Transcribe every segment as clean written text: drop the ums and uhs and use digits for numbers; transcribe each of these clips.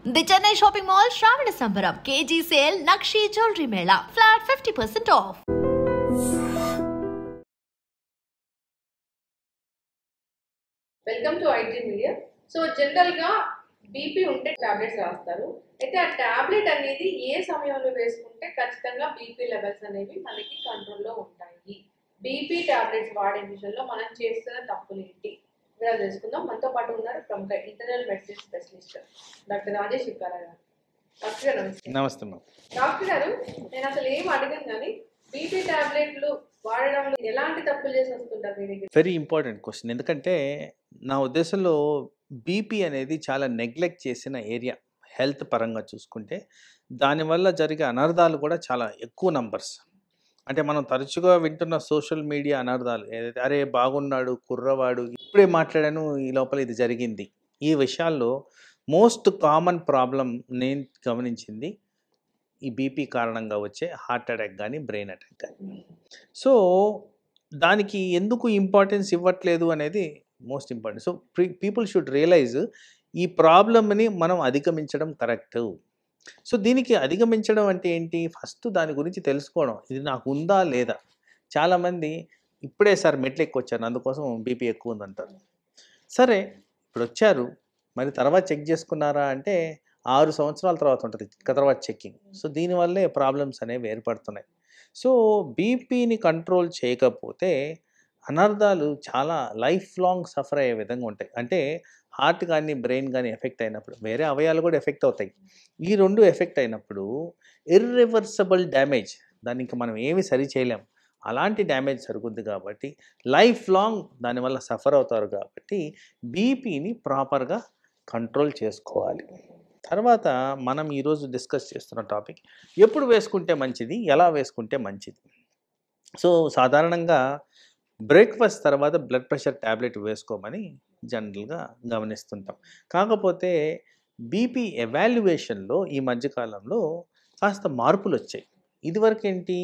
The Chennai Shopping Mall Shravana Sambaram KG Sale Nakshi Jewelry Mela Flat 50% off. Welcome to IT media. So జనరల్గా BP ఉంటే tablets రాస్తారు. అయితే ఆ tablet అనేది ఏ సమయంలో వేసుకుంటే ఖచ్చితంగా బీపీ లెవెల్స్ అనేవి మనకి కంట్రోల్లో ఉంటాయి. బీపీ టాబ్లెట్స్ వాడే విషయంలో మనం చేస్తున్న తప్పులు ఏంటి వివరాలు తెలుసుకుందాం. మనతో పాటు ఉన్నారు ప్రముఖ internal medicine specialist doctor Rajesh గారు. డాక్టర్ గారు నమస్తే. డాక్టర్ గారు, నేను అసలు ఏం అడిగాను కానీ బీపీ టాబ్లెట్లు వాడడంలో ఎలాంటి తప్పులు చేసి వస్తుంటారు మీ దగ్గర? Very important question. ఎందుకంటే నా ఉద్దేశంలో బీపీ అనేది చాలా నెగ్లెక్ట్ చేసిన ఏరియా హెల్త్ పరంగా చూసుకుంటే. దానివల్ల జరిగే అనర్థాలు కూడా చాలా ఎక్కువ నంబర్స్. అంటే మనం తరచుగా వింటున్న సోషల్ మీడియా అనర్థాలు ఏదైతే అరే బాగున్నాడు కుర్రవాడు ఇప్పుడే మాట్లాడాను ఈ లోపల ఇది జరిగింది, ఈ విషయాల్లో మోస్ట్ కామన్ ప్రాబ్లం నేను గమనించింది ఈ బీపీ కారణంగా వచ్చే హార్ట్ అటాక్ కానీ బ్రెయిన్ అటాక్ కానీ. సో దానికి ఎందుకు ఇంపార్టెన్స్ ఇవ్వట్లేదు అనేది most important. So people should realise ఈ ప్రాబ్లమ్ని మనం అధిగమించడం కరెక్ట్. సో దీనికి అధిగమించడం అంటే ఏంటి? ఫస్ట్ దాని గురించి తెలుసుకోవడం, ఇది నాకు ఉందా లేదా. చాలామంది ఇప్పుడే సార్ మెట్లు ఎక్కువ వచ్చాను అందుకోసం బీపీ ఎక్కువ ఉందంటారు. సరే ఇప్పుడు వచ్చారు మరి తర్వాత చెక్ చేసుకున్నారా అంటే 6 సంవత్సరాల తర్వాత ఉంటుంది తర్వాత చెక్కింగ్. సో దీనివల్లే ప్రాబ్లమ్స్ అనేవి ఏర్పడుతున్నాయి. సో బీపీని కంట్రోల్ చేయకపోతే అనర్థాలు చాలా లైఫ్ లాంగ్ సఫర్ అయ్యే విధంగా ఉంటాయి. అంటే హార్ట్ కానీ బ్రెయిన్ కానీ ఎఫెక్ట్ అయినప్పుడు వేరే అవయాలు కూడా ఎఫెక్ట్ అవుతాయి. ఈ రెండు ఎఫెక్ట్ అయినప్పుడు ఇర్రివర్సబుల్ డ్యామేజ్, దానికి మనం ఏమి సరి చేయలేం, అలాంటి డ్యామేజ్ జరుగుద్ది. కాబట్టి లైఫ్ లాంగ్ దానివల్ల సఫర్ అవుతారు. కాబట్టి బీపీని ప్రాపర్గా కంట్రోల్ చేసుకోవాలి. తర్వాత మనం ఈరోజు డిస్కస్ చేస్తున్న టాపిక్ ఎప్పుడు వేసుకుంటే మంచిది, ఎలా వేసుకుంటే మంచిది. సో సాధారణంగా బ్రేక్ఫాస్ట్ తర్వాత బ్లడ్ ప్రెషర్ ట్యాబ్లెట్ వేసుకోమని జనరల్గా గమనిస్తుంటాం. కాకపోతే బీపీ ఎవాల్యుయేషన్లో ఈ మధ్యకాలంలో కాస్త మార్పులు వచ్చాయి. ఇదివరకు ఏంటి,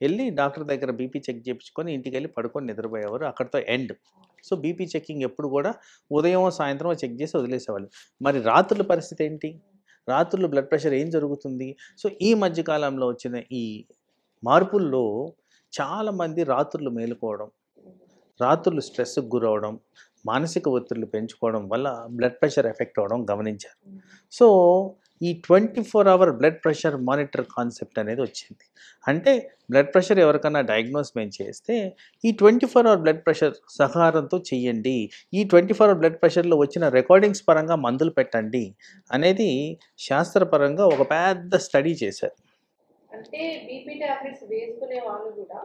వెళ్ళి డాక్టర్ దగ్గర బీపీ చెక్ చేయించుకొని ఇంటికి వెళ్ళి పడుకొని నిద్రపోయేవారు, అక్కడితో ఎండ్. సో బీపీ చెక్కింగ్ ఎప్పుడు కూడా ఉదయం సాయంత్రం చెక్ చేసి వదిలేసేవాళ్ళు. మరి రాత్రుల పరిస్థితి ఏంటి? రాత్రులు బ్లడ్ ప్రెషర్ ఏం జరుగుతుంది? సో ఈ మధ్యకాలంలో వచ్చిన ఈ మార్పుల్లో చాలామంది రాత్రులు మేలుకోవడం, రాత్రులు స్ట్రెస్కి గురవడం, మానసిక ఒత్తిడిలు పెంచుకోవడం వల్ల బ్లడ్ ప్రెషర్ ఎఫెక్ట్ అవ్వడం గమనించారు. సో ఈ 24 hour blood pressure monitor concept అనేది వచ్చింది. అంటే బ్లడ్ ప్రెషర్ ఎవరికైనా డయాగ్నోస్ మేము చేస్తే ఈ 24 hour బ్లడ్ ప్రెషర్ సహకారంతో చెయ్యండి, ఈ 24 hour బ్లడ్ ప్రెషర్లో వచ్చిన రికార్డింగ్స్ పరంగా మందులు పెట్టండి అనేది శాస్త్రపరంగా ఒక పెద్ద స్టడీ చేశారు. అంటే బీపీ టాబ్లెట్స్ వేసుకునే వాళ్ళు కూడా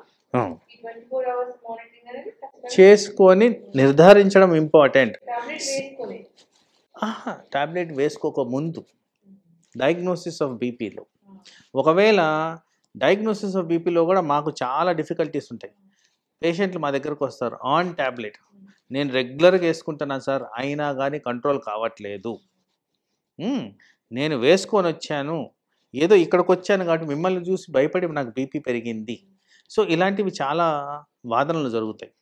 ఈ 24 hours మానిటరింగ్ అనేది చేసుకొని నిర్ధారించడం ఇంపార్టెంట్. టాబ్లెట్ వేసుకోక ముందు డయాగ్నోసిస్ ఆఫ్ బీపీలో, ఒకవేళ డయాగ్నోసిస్ ఆఫ్ బీపీలో కూడా మాకు చాలా డిఫికల్టీస్ ఉంటాయి. పేషెంట్లు మా దగ్గరకు వస్తారు ఆన్ టాబ్లెట్, నేను రెగ్యులర్గా వేసుకుంటున్నాను సార్ అయినా కానీ కంట్రోల్ కావట్లేదు, నేను వేసుకొని వచ్చాను ఏదో ఇక్కడికి వచ్చాను కాబట్టి మిమ్మల్ని చూసి భయపడి నాకు బీపీ పెరిగింది. సో ఇలాంటివి చాలా వాదనలు జరుగుతాయి.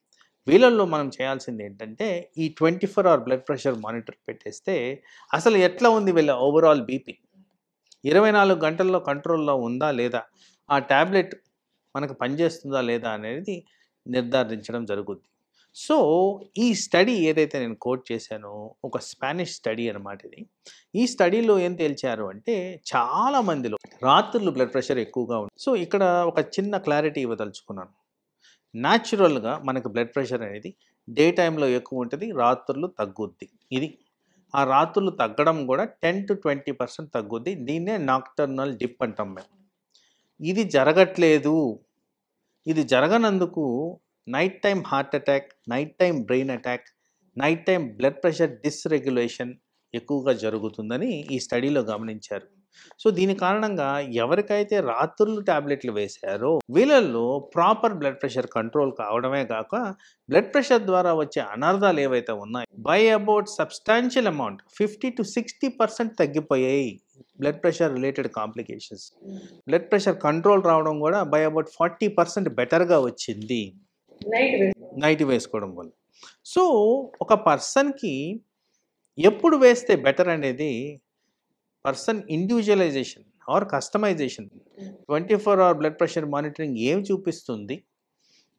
వీళ్ళల్లో మనం చేయాల్సింది ఏంటంటే ఈ 24 hour బ్లడ్ ప్రెషర్ మానిటర్ పెట్టేస్తే అసలు ఎట్లా ఉంది వీళ్ళ ఓవరాల్ బీపీ, 24 గంటల్లో కంట్రోల్లో ఉందా లేదా, ఆ ట్యాబ్లెట్ మనకు పనిచేస్తుందా లేదా అనేది నిర్ధారించడం జరుగుద్ది. సో ఈ స్టడీ ఏదైతే నేను కోట్ చేశానో ఒక స్పానిష్ స్టడీ అనమాట ఇది. ఈ స్టడీలో ఏం తేల్చారు అంటే చాలా మందిలో రాత్రులు బ్లడ్ ప్రెషర్ ఎక్కువగా ఉంది. సో ఇక్కడ ఒక చిన్న క్లారిటీ ఇవ్వదలుచుకున్నాను. న్యాచురల్గా మనకు బ్లడ్ ప్రెషర్ అనేది డే టైంలో ఎక్కువ ఉంటుంది, రాత్రులు తగ్గుద్ది. ఇది ఆ రాత్రులు తగ్గడం కూడా 10 to 20% తగ్గుద్ది. దీన్నే నాక్టర్నల్ డిప్ అంటాం మేము. ఇది జరగట్లేదు. ఇది జరగనందుకు night time heart attack, night time brain attack, night time blood pressure dysregulation ఎక్కువగా జరుగుతుందని ఈ స్టడీలో గమనించారు. సో దీని కారణంగా ఎవరికైతే రాత్రులు టాబ్లెట్లు వేశారో వీళ్ళల్లో ప్రాపర్ బ్లడ్ ప్రెషర్ కంట్రోల్ కావడమే కాక బ్లడ్ ప్రెషర్ ద్వారా వచ్చే అనర్థాలు ఏవైతే ఉన్నాయో by about substantial amount 50 to 60% తగ్గిపోయాయి. Blood pressure related complications, blood pressure control రావడం కూడా బై అబౌట్ 40% బెటర్గా వచ్చింది నైట్ వేసుకోవడం వల్ల. సో ఒక పర్సన్కి ఎప్పుడు వేస్తే బెటర్ అనేది person individualisation or customisation 24 hour blood pressure monitoring ఏం చూపిస్తుంది,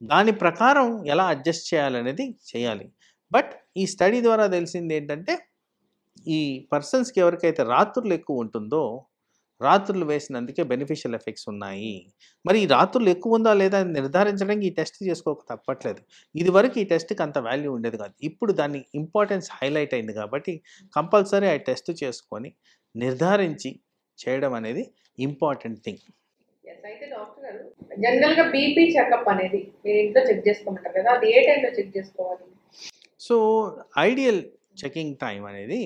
దాని ప్రకారం ఎలా అడ్జస్ట్ చేయాలనేది చేయాలి. బట్ ఈ స్టడీ ద్వారా తెలిసింది ఏంటంటే, ఈ పర్సన్స్కి ఎవరికైతే రాత్రులు ఎక్కువ ఉంటుందో రాత్రులు వేసినందుకే బెనిఫిషియల్ ఎఫెక్ట్స్ ఉన్నాయి. మరి ఈ రాత్రులు ఎక్కువ ఉందా లేదా అని నిర్ధారించడానికి ఈ టెస్ట్ చేసుకోక తప్పట్లేదు. ఇదివరకు ఈ టెస్ట్కి అంత వాల్యూ ఉండేది కాదు. ఇప్పుడు దాని ఇంపార్టెన్స్ హైలైట్ అయింది కాబట్టి కంపల్సరీ ఆ టెస్ట్ చేసుకొని నిర్ధారించి చేయడం అనేది ఇంపార్టెంట్ థింగ్. అయితే డాక్టర్ గారు, జనరల్ గా బీపీ చెకప్ అనేది మీరు ఇంట్లో చెక్ చేసుకోమంటారు కదా, అది ఏ టైంలో చెక్ చేసుకోవాలి? సో ఐడియల్ చెకింగ్ టైం అనేది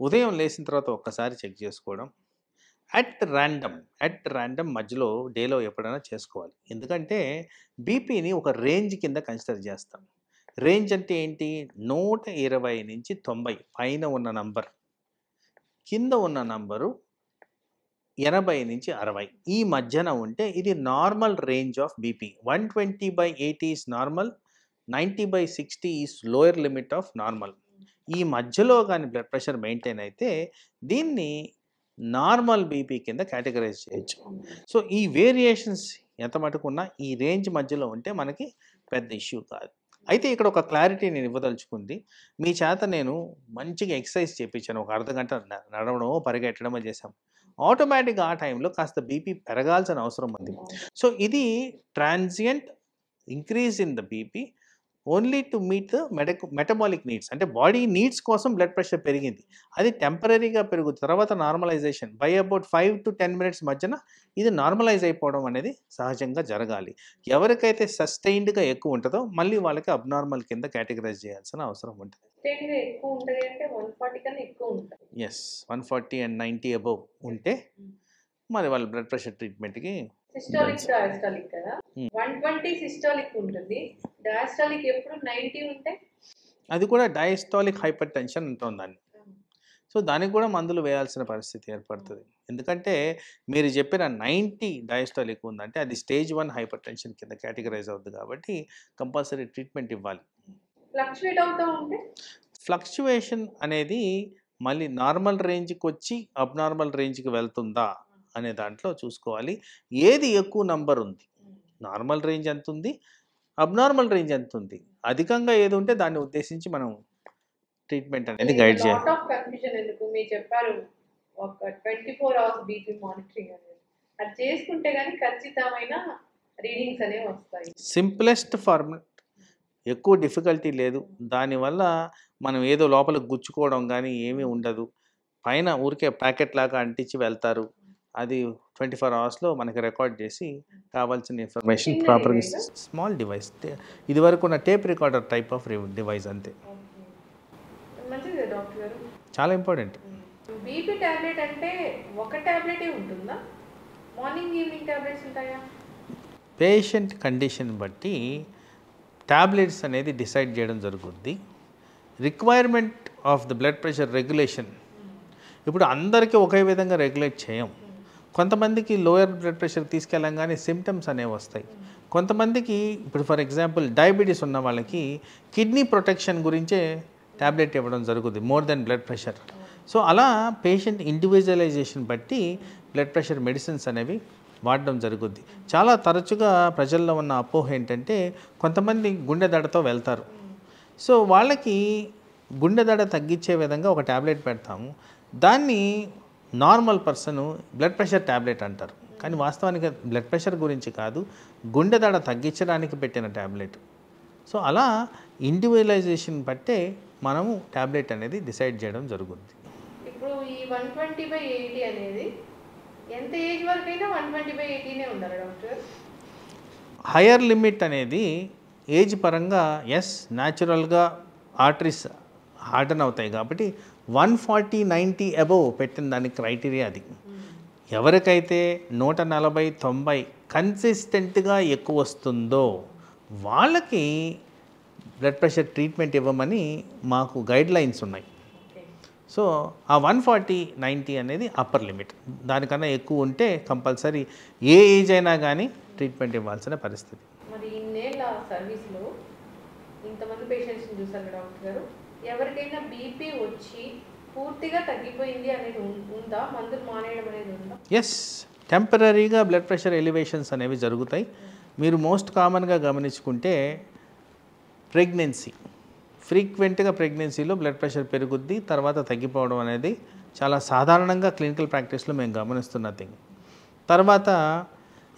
ఉదయం లేచిన తర్వాత ఒక్కసారి చెక్ చేసుకోవడం, అట్ ర్యాండమ్ మధ్యలో డేలో ఎప్పుడైనా చేసుకోవాలి. ఎందుకంటే బీపీని ఒక రేంజ్ కింద కన్సిడర్ చేస్తాం. రేంజ్ అంటే ఏంటి? 120 నుంచి 90 పైన ఉన్న నంబర్, కింద ఉన్న నంబరు 80 నుంచి 60 ఈ మధ్యన ఉంటే ఇది normal range of BP. 120/80 is normal, 90/60 is lower limit of normal. ఈ మధ్యలో కానీ బ్లడ్ ప్రెషర్ మెయింటైన్ అయితే దీన్ని నార్మల్ బీపీ కింద కేటగరైజ్ చేయొచ్చు. సో ఈ వేరియేషన్స్ ఎంత మటుకున్నా ఈ రేంజ్ మధ్యలో ఉంటే మనకి పెద్ద ఇష్యూ కాదు. అయితే ఇక్కడ ఒక క్లారిటీ నేను ఇవ్వదలుచుకుంది. మీ చేత నేను మంచిగా ఎక్సర్సైజ్ చేయించాను, ఒక అర్ధగంట నడవడమో పరిగెట్టడమో చేసాం, ఆటోమేటిక్గా ఆ టైంలో కాస్త బీపీ పెరగాల్సిన అవసరం ఉంది. సో ఇది transient increase in the BP only to meet the metabolic needs. అంటే బాడీ నీడ్స్ కోసం బ్లడ్ ప్రెషర్ పెరిగింది, అది టెంపరీగా పెరుగుతుంది. తర్వాత normalisation by about 5 to 10 minutes మధ్యన ఇది నార్మలైజ్ అయిపోవడం అనేది సహజంగా జరగాలి. ఎవరికైతే సస్టైన్డ్గా ఎక్కువ ఉంటుందో మళ్ళీ వాళ్ళకి అబ్నార్మల్ కింద కేటగరైజ్ చేయాల్సిన అవసరం ఉంటుంది. ఎస్, 140 and 90 అబౌవ్ ఉంటే మరి వాళ్ళ బ్లడ్ ప్రెషర్ ట్రీట్మెంట్కి సిస్టోలిక్ డయాస్టాలిక్ కదా, 120 సిస్టోలిక్ ఉంటుంది, డయాస్టాలిక్ ఎప్పుడు 90 ఉంటే అది కూడా డయాస్టాలిక్ హైపర్ టెన్షన్ ఉంటుంది దాన్ని. సో దానికి కూడా మందులు వేయాల్సిన పరిస్థితి ఏర్పడుతుంది. ఎందుకంటే మీరు చెప్పిన 90 డయాస్టాలిక్ ఉందంటే అది స్టేజ్ 1 హైపర్ టెన్షన్ కింద కేటగరైజ్ అవుతుంది కాబట్టి కంపల్సరీ ట్రీట్మెంట్ ఇవ్వాలి. ఫ్లక్చువేట్ అవుతూ ఉంటే ఫ్లక్చువేషన్ అనేది మళ్ళీ నార్మల్ రేంజ్కి వచ్చి అబ్నార్మల్ రేంజ్కి వెళ్తుందా అనే దాంట్లో చూసుకోవాలి. ఏది ఎక్కువ నంబర్ ఉంది, నార్మల్ రేంజ్ ఎంత ఉంది, అబ్నార్మల్ రేంజ్ ఎంత ఉంది, అధికంగా ఏది ఉంటే దాన్ని ఉద్దేశించి మనం ట్రీట్మెంట్ అనేది గైడ్ చేయాలి. లాట్ ఆఫ్ కన్ఫ్యూజన్ ఎందుకు, మీరు చెప్పారు ఒక 24 hours బీపీ మానిటరింగ్ అనేది, అది చేసుకుంటే కానీ ఖచ్చితమైన రీడింగ్స్ అనేవి వస్తాయి. సింప్లెస్ట్ ఫార్మాట్, ఎక్కువ డిఫికల్టీ లేదు. దానివల్ల మనం ఏదో లోపలికి గుచ్చుకోవడం కానీ ఏమీ ఉండదు. పైన ఊరికే ప్యాకెట్ లాగా అంటించి వెళ్తారు, అది 24 hours మనకి రికార్డ్ చేసి కావాల్సిన ఇన్ఫర్మేషన్ ప్రాపర్గా ఇస్తుంది. స్మాల్ డివైస్, ఇది వరకు ఉన్న tape recorder type of device అంతే. మంచిది డాక్టర్ గారు, చాలా ఇంపార్టెంట్. బీపీ టాబ్లెట్ అంటే ఒక టాబ్లెటే ఉంటుందా, మార్నింగ్ ఈవినింగ్ టాబ్లెట్స్ ఉంటాయా? పేషెంట్ కండిషన్ బట్టి టాబ్లెట్స్ అనేది డిసైడ్ చేయడం జరుగుద్ది. Requirement of the blood pressure regulation ఇప్పుడు అందరికీ ఒకే విధంగా రెగ్యులేట్ చేయం. కొంతమందికి లోయర్ బ్లడ్ ప్రెషర్ తీసుకెళ్ళంగానే సిమ్టమ్స్ అనేవి వస్తాయి. కొంతమందికి ఇప్పుడు ఫర్ ఎగ్జాంపుల్ డయాబెటీస్ ఉన్న వాళ్ళకి కిడ్నీ ప్రొటెక్షన్ గురించే ట్యాబ్లెట్ ఇవ్వడం జరుగుతుంది more than blood pressure. So అలా పేషెంట్ ఇండివిజువలైజేషన్ బట్టి బ్లడ్ ప్రెషర్ మెడిసిన్స్ అనేవి వాడడం జరుగుద్ది. చాలా తరచుగా ప్రజల్లో ఉన్న అపోహ ఏంటంటే కొంతమంది గుండె దడతో వెళ్తారు. సో వాళ్ళకి గుండె దడ తగ్గించే విధంగా ఒక ట్యాబ్లెట్ పెడతాము, దాన్ని normal person blood pressure tablet అంటారు. కానీ వాస్తవానికి బ్లడ్ ప్రెషర్ గురించి కాదు, గుండె దడ తగ్గించడానికి పెట్టిన ట్యాబ్లెట్. సో అలా ఇండివిజువలైజేషన్ బట్టే మనము ట్యాబ్లెట్ అనేది డిసైడ్ చేయడం జరుగుతుంది. ఇప్పుడు ఈ 120/80 అనేది ఎంత ఏజ్ వరకైనా 120/80నే ఉండాలి డాక్టర్? హయ్యర్ లిమిట్ అనేది ఏజ్ పరంగా ఎస్, న్యాచురల్గా ఆర్టరీస్ హార్డన్ అవుతాయి కాబట్టి 140/90 అబోవ్ పెట్టిన దాని క్రైటీరియా అది. ఎవరికైతే 140/90 కన్సిస్టెంట్గా ఎక్కువ వస్తుందో వాళ్ళకి బ్లడ్ ప్రెషర్ ట్రీట్మెంట్ ఇవ్వమని మాకు గైడ్ లైన్స్ ఉన్నాయి. సో ఆ 140/90 అనేది అప్పర్ లిమిట్. దానికన్నా ఎక్కువ ఉంటే కంపల్సరీ ఏ ఏజ్ అయినా కానీ ట్రీట్మెంట్ ఇవ్వాల్సిన పరిస్థితి. మరి ఇన్నేళ్ళ సర్వీస్లో ఇంతమంది పేషెంట్స్ని చూసారు డాక్టర్ గారు, ఎవరికైనా బీపీ వచ్చి పూర్తిగా తగ్గిపోయింది అనేది ఉందా, మందులు మానేయడం అనేది ఉందా? ఎస్, టెంపరీగా బ్లడ్ ప్రెషర్ ఎలివేషన్స్ అనేవి జరుగుతాయి. మీరు మోస్ట్ కామన్గా గమనించుకుంటే ప్రెగ్నెన్సీ, ఫ్రీక్వెంట్గా ప్రెగ్నెన్సీలో బ్లడ్ ప్రెషర్ పెరుగుద్ది, తర్వాత తగ్గిపోవడం అనేది చాలా సాధారణంగా క్లినికల్ ప్రాక్టీస్లో మేము గమనిస్తున్న థింగ్. తర్వాత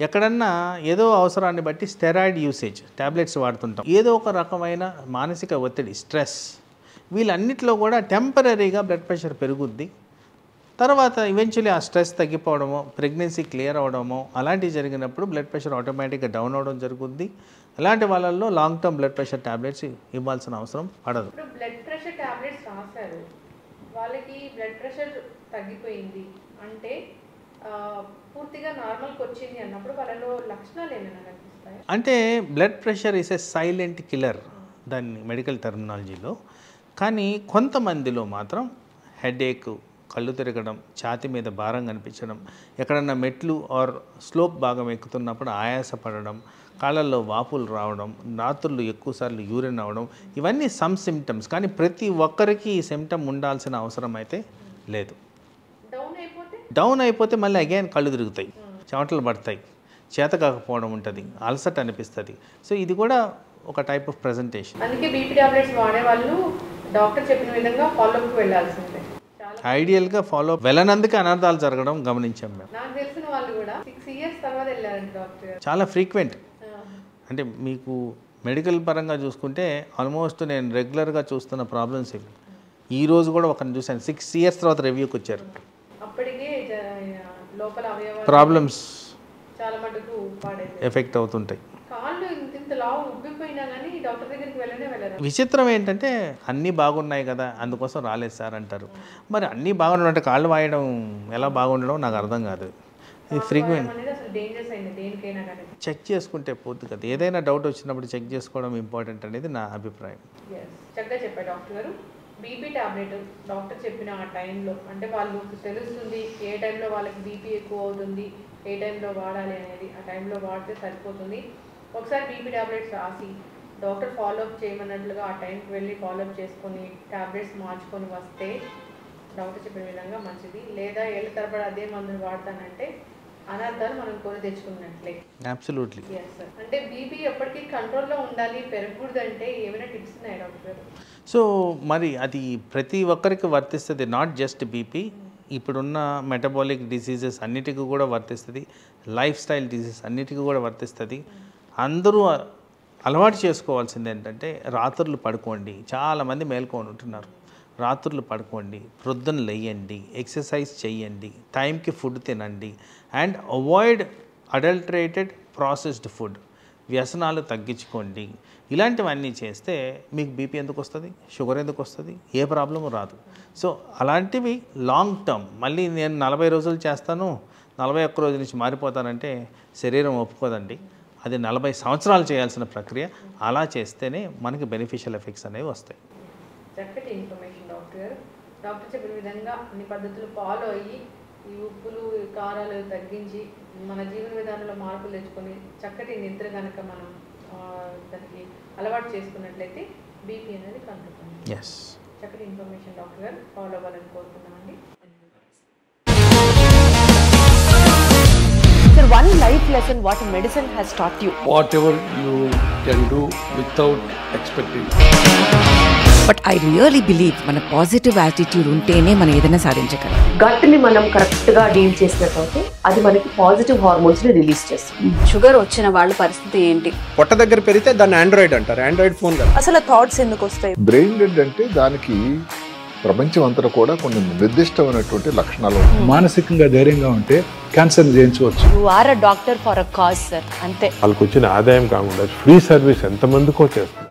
ఎక్కడన్నా ఏదో అవసరాన్ని బట్టి స్టెరాయిడ్ యూసేజ్, ట్యాబ్లెట్స్ వాడుతుంటాం, ఏదో ఒక రకమైన మానసిక ఒత్తిడి, స్ట్రెస్, వీళ్ళన్నిటిలో కూడా టెంపరీగా బ్లడ్ ప్రెషర్ పెరుగుద్ది. తర్వాత ఈవెన్చువల్లీ ఆ స్ట్రెస్ తగ్గిపోవడమో, ప్రెగ్నెన్సీ క్లియర్ అవ్వడమో అలాంటివి జరిగినప్పుడు బ్లడ్ ప్రెషర్ ఆటోమేటిక్గా డౌన్ అవ్వడం జరుగుద్ది. అలాంటి వాళ్ళల్లో long term blood pressure tablets ఇవ్వాల్సిన అవసరం పడదు. ఇప్పుడు బ్లడ్ ప్రెషర్ ట్యాబ్లెట్స్ రాశారు, వాళ్ళకి బ్లడ్ ప్రెషర్ తగ్గిపోయింది అంటే పూర్తిగా నార్మల్కి వచ్చింది అన్నప్పుడు వాళ్ళలో లక్షణాలు ఏమైనా కనిపిస్తాయి? అంటే blood pressure is a silent killer దాన్ని మెడికల్ టెర్మినాలజీలో. కానీ కొంతమందిలో మాత్రం హెడేక్, కళ్ళు తిరగడం, ఛాతీ మీద భారం కనిపించడం, ఎక్కడన్నా మెట్లు ఆర్ స్లోప్ భాగం ఎక్కుతున్నప్పుడు ఆయాసపడడం, కాళ్ళల్లో వాపులు రావడం, రాత్రులు ఎక్కువసార్లు యూరిన్ అవ్వడం, ఇవన్నీ సమ్ సిమ్టమ్స్. కానీ ప్రతి ఒక్కరికి ఈ సిమ్టమ్ ఉండాల్సిన అవసరం అయితే లేదు. డౌన్ అయిపోతే మళ్ళీ అగైన్ కళ్ళు తిరుగుతాయి, చెమటలు పడతాయి, చేత కాకపోవడం ఉంటుంది, అలసట అనిపిస్తుంది. సో ఇది కూడా ఒక టైప్ ఆఫ్ ప్రెజెంటేషన్. అందుకే బీపీ టాబ్లెట్స్ వాడే వాళ్ళు డాక్టర్ చెప్పిన విధంగా ఫాలోఅప్కి వెళ్ళాల్సిందే. ఐడియల్గా ఫాలో వెళ్ళనందుకే అనర్థాలు జరగడం గమనించాం మేము. నాకు తెలిసిన వాళ్ళు కూడా 6 years తర్వాత వెళ్ళారండి డాక్టర్. చాలా ఫ్రీక్వెంట్. అంటే మీకు మెడికల్ పరంగా చూసుకుంటే ఆల్మోస్ట్ నేను రెగ్యులర్గా చూస్తున్న ప్రాబ్లమ్స్ ఇవి. ఈ రోజు కూడా ఒకరిని చూశాను, 6 years తర్వాత రివ్యూకి వచ్చారు. అప్పటికే లోపల అవయవాలు ప్రాబ్లమ్స్ చాలా మటుకు ఎఫెక్ట్ అవుతుంటాయి. కాళ్ళు ఇంత లావు ఉబ్బిపోయినా కానీ డాక్టర్ దగ్గరికి వెళ్ళరు. విచిత్రం ఏంటంటే అన్నీ బాగున్నాయి కదా అందుకోసం రాలేదు సార్ అంటారు. మరి అన్నీ బాగున్నాయంటే కాళ్ళు వాయడం ఎలా బాగుండడం నాకు అర్థం కాదు. ఇది ఫ్రీక్వెంట్ చెక్ చేసుకుంటే పోతుంది కదా. ఏదైనా డౌట్ వచ్చినప్పుడు చెక్ చేసుకోవడం ఇంపార్టెంట్ అనేది నా అభిప్రాయం. చక్కగా చెప్పారు డాక్టర్ గారు. బీపీ టాబ్లెట్ డాక్టర్ చెప్పిన ఆ టైంలో, అంటే వాళ్ళు తెలుస్తుంది ఏ టైంలో వాళ్ళకి బీపీ ఎక్కువ అవుతుంది, ఏ టైంలో వాడాలి అనేది, ఆ టైంలో వాడితే సరిపోతుంది. ఒకసారి బీపీ టాబ్లెట్స్ రాసి డాక్టర్ ఫాలోఅప్ చేయమన్నట్లుగా ఆ టైంకి వెళ్ళి ఫాలోఅప్ చేసుకొని టాబ్లెట్స్ మార్చుకొని వస్తే డాక్టర్ చెప్పిన విధంగా మంచిది. లేదా ఏళ్ళ తరబడి అదే మందులు వాడతానంటే అనర్థాలు మనం కొని తెచ్చుకున్నట్లే. అబ్సల్యూట్లీ. అంటే బీపీ ఎప్పటికీ కంట్రోల్లో ఉండాలి, పెరగకూడదు అంటే ఏమైనా టిప్స్ ఉన్నాయా డాక్టర్? సో మరి అది ప్రతి ఒక్కరికి వర్తిస్తుంది, నాట్ జస్ట్ బీపీ. ఇప్పుడున్న మెటబాలిక్ డిసీజెస్ అన్నిటికీ కూడా వర్తిస్తుంది, లైఫ్ స్టైల్ డిసీజెస్ అన్నిటికీ కూడా వర్తిస్తుంది. అందరూ అలవాటు చేసుకోవాల్సింది ఏంటంటే రాత్రులు పడుకోండి. చాలామంది మేల్కొని ఉంటున్నారు. రాత్రులు పడుకోండి, ప్రొద్దున లేయండి, ఎక్సర్సైజ్ చేయండి, టైంకి ఫుడ్ తినండి and avoid adulterated processed food. వ్యసనాలు తగ్గించుకోండి. ఇలాంటివన్నీ చేస్తే మీకు బీపీ ఎందుకు వస్తుంది, షుగర్ ఎందుకు వస్తుంది, ఏ ప్రాబ్లము రాదు. సో అలాంటివి లాంగ్ టర్మ్. మళ్ళీ నేను 40 రోజులు చేస్తాను 41 రోజు నుంచి మారిపోతానంటే శరీరం ఒప్పుకోదండి. అది 40 సంవత్సరాలు చేయాల్సిన ప్రక్రియ. అలా చేస్తేనే మనకి బెనిఫిషియల్ ఎఫెక్ట్స్ అనేవి వస్తాయి. చక్కటి ఇన్ఫర్మేషన్ డాక్టర్ గారు. డాక్టర్ చెప్పిన విధంగా అన్ని పద్ధతులు ఫాలో అయ్యి ఈ ఉప్పులు కారాలు తగ్గించి మన జీవన విధానంలో మార్పులు తెచ్చుకొని చక్కటి నిద్ర కనుక మనం దానికి అలవాటు చేసుకున్నట్లయితే బీపీ అనేది కంట్రోల్. చక్కటి ఇన్ఫర్మేషన్ డాక్టర్ గారు, ఫాలో అవ్వాలని కోరుతున్నామండి. Sir, one life lesson what medicine has taught you. Whatever you can do without expecting. But I really believe మన పాజిటివ్ యాటిట్యూడ్ ఉంటేనే మనం ఏదైనా సాధించగలం. గట్ ని మనం కరెక్ట్ గా డీల్ చేసినట్లయితే అది మనకి పాజిటివ్ హార్మోన్స్ ని రిలీజ్ చేస్తుంది. షుగర్ వచ్చిన వాళ్ళ పరిస్థితి ఏంటి? పొట్ట దగ్గర పెరిగితే దాన్ని ఆండ్రాయిడ్ అంటారు, ఆండ్రాయిడ్ ఫోన్ కదా. అసలు థాట్స్ ఎందుకు వస్తాయి? బ్రెయిన్ డెడ్ అంటే దానికి ప్రపంచం అంతా కూడా కొన్ని నిర్దిష్టమైనటువంటి లక్షణాలు ఉన్నాయి. మానసికంగా ధైర్యంగా ఉంటే క్యాన్సర్ జయించవచ్చు. You are a doctor for a cause sir, అంతే. వాళ్ళకి వచ్చిన ఆదాయం కాకుండా ఫ్రీ సర్వీస్ ఎంతమందికో చేస్తుంది.